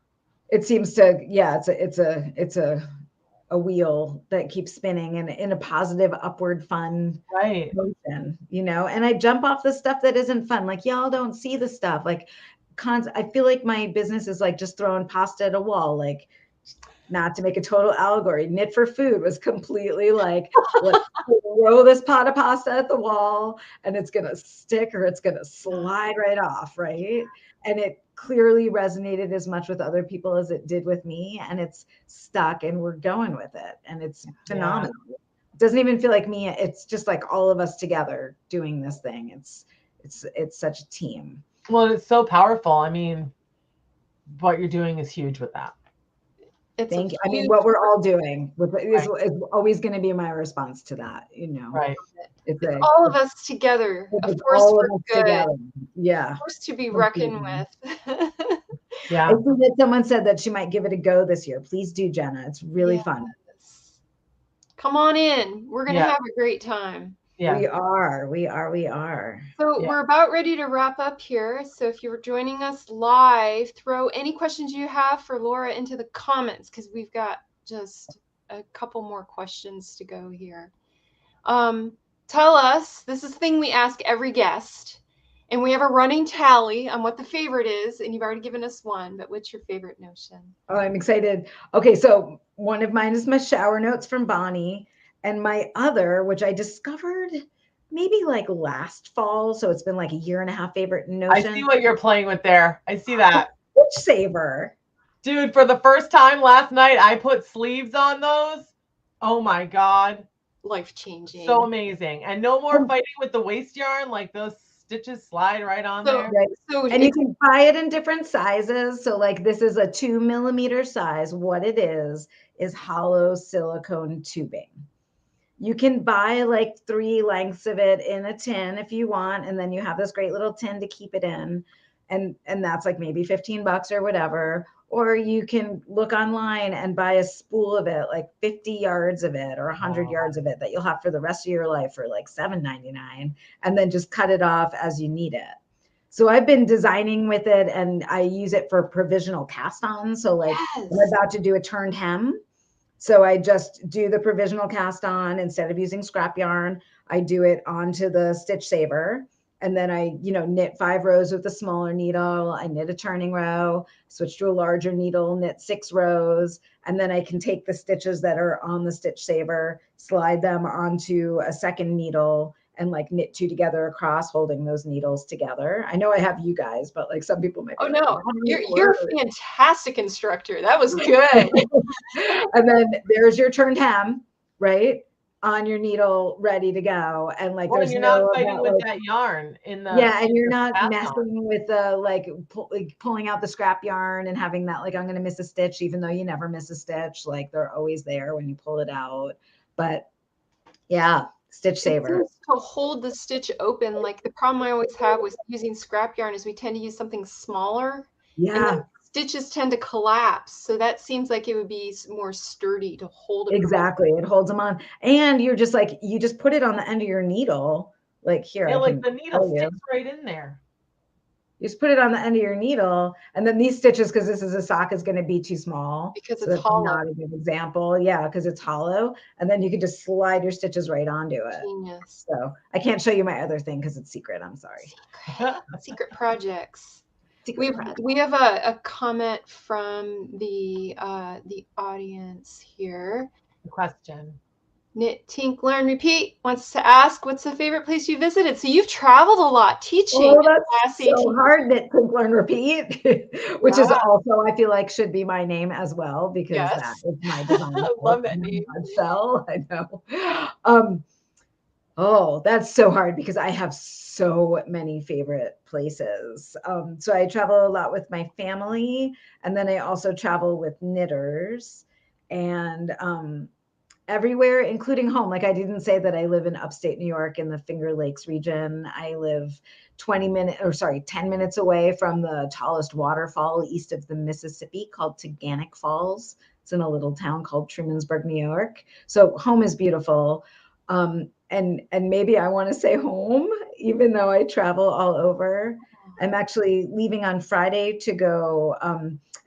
It seems to, it's a wheel that keeps spinning and in a positive, upward, fun motion, and I jump off the stuff that isn't fun. Like, y'all don't see the stuff like I feel like my business is like just throwing pasta at a wall. Like, not to make a total allegory, Knit for Food was completely like, let's throw this pot of pasta at the wall and it's going to stick or it's going to slide right off, right? And it clearly resonated as much with other people as it did with me, and it's stuck and we're going with it, and it's phenomenal. It doesn't even feel like me. It's just like all of us together doing this thing. It's such a team. Well, it's so powerful. I mean, what you're doing is huge with that. It's Thank you. a I mean, huge what we're all doing is Right. always going to be my response to that. You know, Right. it's It's a all of us together, a it's force all of for us good, together. Yeah. force to be reckoned Completely. with. I Yeah. see that someone said that she might give it a go this year. Please do, Jenna. It's really fun. Yes. Come on in. We're going to Yeah. have a great time. Yeah. We are. We are. We are. So Yeah. we're about ready to wrap up here. So if you're joining us live, throw any questions you have for Laura into the comments because we've got just a couple more questions to go here. Tell us, this is the thing we ask every guest, and we have a running tally on what the favorite is, and you've already given us one, but what's your favorite notion? Oh, I'm excited. Okay, so one of mine is my shower notes from Bonnie, and my other, which I discovered maybe like last fall, so it's been like a year and a half favorite I see notion. what you're playing with there. I see that. Stitch Saver. Dude, for the first time last night, I put sleeves on those. Oh my God. Life-changing. So amazing. And no more fighting with the waist yarn. Like those stitches slide right on there. Right. So And you can buy it in different sizes. So like this is a 2 millimeter size. What it is hollow silicone tubing. You can buy like 3 lengths of it in a tin if you want, and then you have this great little tin to keep it in, and that's like maybe $15 or whatever. Or you can look online and buy a spool of it, like 50 yards of it or 100 yards of it that you'll have for the rest of your life for like $7.99, and then just cut it off as you need it. So I've been designing with it, and I use it for provisional cast-ons. So like yes. I'm about to do a turned hem. So I just do the provisional cast on instead of using scrap yarn. I do it onto the stitch saver. And then I, knit 5 rows with a smaller needle. I knit a turning row, switch to a larger needle, knit 6 rows. And then I can take the stitches that are on the stitch saver, slide them onto a second needle, and like knit 2 together across, holding those needles together. I know I have you guys, but like some people might be like, no, you're a fantastic instructor. That was good. And then there's your turned hem, right? On your needle, ready to go. And like, Well, there's you're no not fighting with like, that yarn in the and you're not cast messing with the like pulling out the scrap yarn and having that like I'm gonna miss a stitch, even though you never miss a stitch. Like they're always there when you pull it out. But yeah, stitch saver. To hold the stitch open, like the problem I always have with using scrap yarn is we tend to use something smaller. Yeah. And then stitches tend to collapse. So that seems like it would be more sturdy to hold it. Exactly. It holds them on. And you're just like, you just put it on the end of your needle. Like here, yeah, like the needle sticks right in there. You just put it on the end of your needle, and then these stitches, because this is a sock, is going to be too small. Because so it's hollow. Not a good example. Yeah, because it's hollow. And then you can just slide your stitches right onto it. Genius. So I can't show you my other thing because it's secret. I'm sorry. Secret projects. We have a comment from the audience here. Question. Knit, Tink, Learn, Repeat wants to ask, what's the favorite place you visited? So you've traveled a lot teaching. Oh, that's so hard, Knit, Tink, Learn, Repeat, which is also, I feel like, should be my name as well, because that is my design. I love that name. I know. Oh, that's so hard because I have so many favorite places. So I travel a lot with my family, and then I also travel with knitters, and everywhere, including home. Like I didn't say that I live in upstate New York in the Finger Lakes region. I live 10 minutes away from the tallest waterfall east of the Mississippi called Taganic Falls. It's in a little town called Trumansburg, New York. So home is beautiful. And maybe I want to say home, even though I travel all over. I'm actually leaving on Friday to go.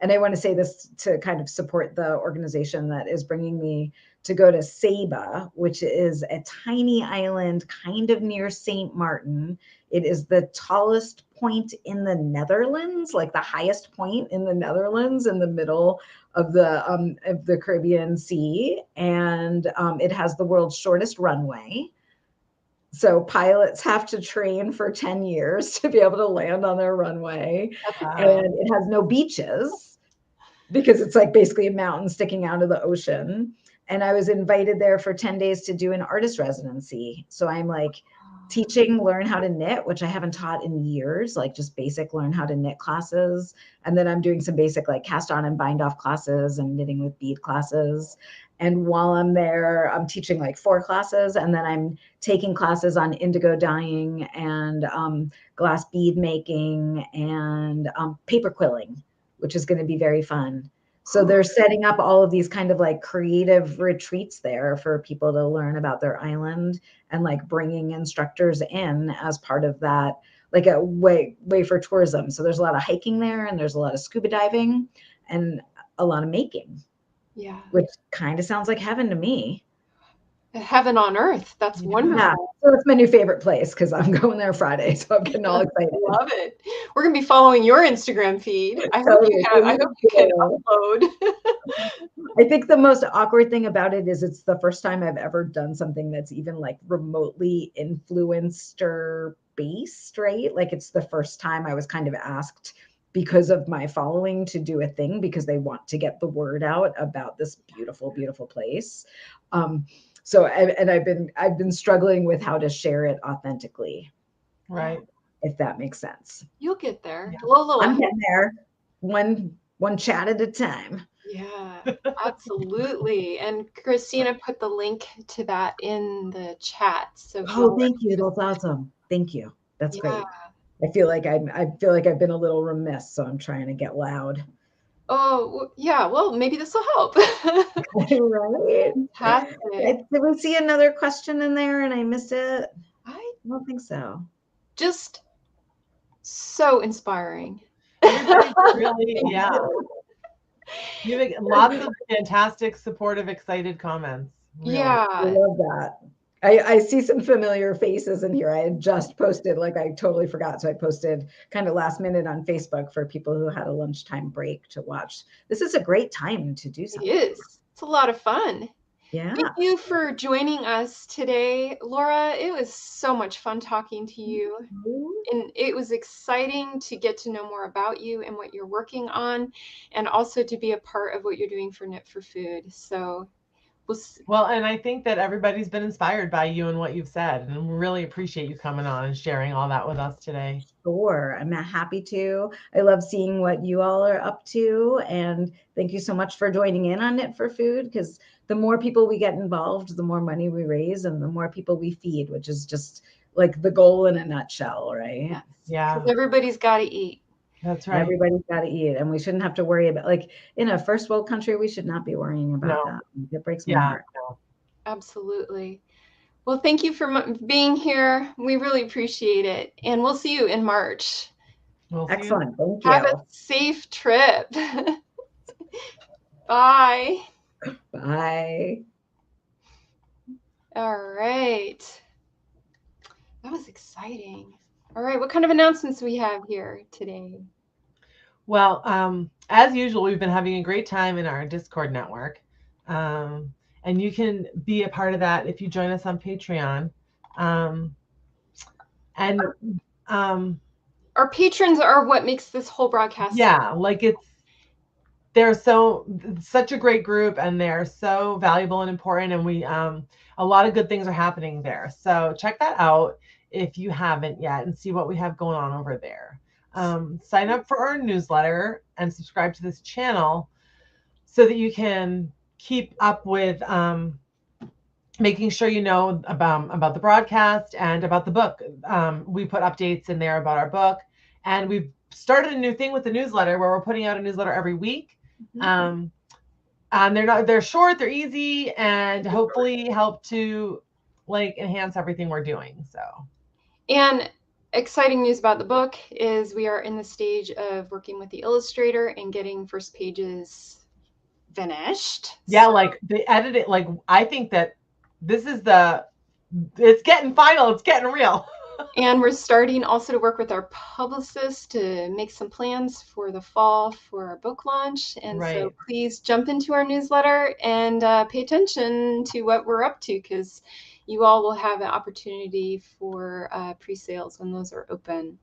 And I want to say this to kind of support the organization that is bringing me to go to Saba, which is a tiny island kind of near St. Martin. It is the tallest point in the Netherlands, like the highest point in the Netherlands in the middle of the Caribbean Sea. And it has the world's shortest runway. So pilots have to train for 10 years to be able to land on their runway. And it has no beaches because it's like basically a mountain sticking out of the ocean. And I was invited there for 10 days to do an artist residency. So I'm like teaching learn how to knit, which I haven't taught in years, like just basic learn how to knit classes. And then I'm doing some basic like cast on and bind off classes and knitting with bead classes. And while I'm there, I'm teaching like 4 classes, and then I'm taking classes on indigo dyeing and glass bead making and paper quilling, which is going to be very fun. So they're setting up all of these kind of like creative retreats there for people to learn about their island, and like bringing instructors in as part of that, like a way for tourism. So there's a lot of hiking there, and there's a lot of scuba diving and a lot of making. Yeah. Which kind of sounds like heaven to me. Heaven on earth. That's wonderful. Yeah. So it's my new favorite place because I'm going there Friday. So I'm getting all excited. Love it. We're going to be following your Instagram feed. I hope you can upload. I think the most awkward thing about it is it's the first time I've ever done something that's even like remotely influencer based, right? Like it's the first time I was kind of asked because of my following to do a thing because they want to get the word out about this beautiful, beautiful place. So I've been struggling with how to share it authentically. Right. If that makes sense. You'll get there. Yeah. I'm getting there. One chat at a time. Yeah, absolutely. And Christina put the link to that in the chat. So thank you. That's awesome. Thank you. That's great. I feel like I've been a little remiss, so I'm trying to get loud. Oh, yeah. Well, maybe this will help. Right. Fantastic. Did we see another question in there and I missed it? I don't think so. Just so inspiring. Really, yeah. You have lots of fantastic, supportive, excited comments. Really. Yeah. I love that. I see some familiar faces in here. I had just posted, like I totally forgot. So I posted kind of last minute on Facebook for people who had a lunchtime break to watch. This is a great time to do something. It is. It's a lot of fun. Yeah. Thank you for joining us today, Laura. It was so much fun talking to you. And it was exciting to get to know more about you and what you're working on, and also to be a part of what you're doing for Knit for Food. So well, and I think that everybody's been inspired by you and what you've said, and we really appreciate you coming on and sharing all that with us today. Sure, I'm happy to. I love seeing what you all are up to, and thank you so much for joining in on Knit for Food, because the more people we get involved, the more money we raise and the more people we feed, which is just like the goal in a nutshell, right? Yes. Yeah. Everybody's got to eat. That's right. Everybody's got to eat, and we shouldn't have to worry about, like in a first world country, we should not be worrying about that. It breaks my heart. No. Absolutely. Well, thank you for being here. We really appreciate it. And we'll see you in March. Excellent. Thank you. Have a safe trip. Bye. Bye. All right. That was exciting. All right. What kind of announcements do we have here today? Well, as usual, we've been having a great time in our Discord network. And you can be a part of that if you join us on Patreon. Our patrons are what makes this whole broadcast. Yeah, like they're such a great group, and they're so valuable and important, and we a lot of good things are happening there. So check that out if you haven't yet, and see what we have going on over there. Sign up for our newsletter and subscribe to this channel so that you can keep up with making sure you know about the broadcast and about the book. We put updates in there about our book, and we've started a new thing with the newsletter where we're putting out a newsletter every week. And they're short, they're easy, and hopefully help to like enhance everything we're doing. So, and exciting news about the book is we are in the stage of working with the illustrator and getting first pages finished. Yeah, so, like they edit it. Like I think that this is it's getting final, it's getting real. And we're starting also to work with our publicist to make some plans for the fall for our book launch. And so please jump into our newsletter and pay attention to what we're up to, because you all will have an opportunity for pre-sales when those are open.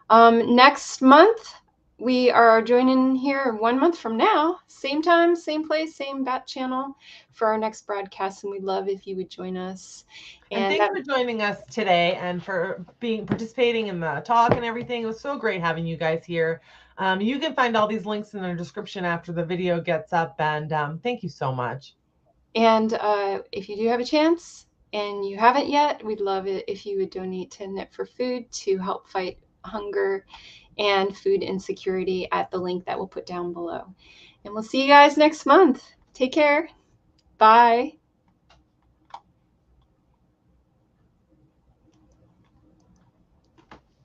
Next month, we are joining here 1 month from now, same time, same place, same bat channel for our next broadcast. And we'd love if you would join us. And thanks for joining us today and for participating in the talk and everything. It was so great having you guys here. You can find all these links in the description after the video gets up. And thank you so much. And if you do have a chance and you haven't yet, we'd love it if you would donate to Knit for Food to help fight hunger and food insecurity at the link that we'll put down below. And we'll see you guys next month. Take care. Bye.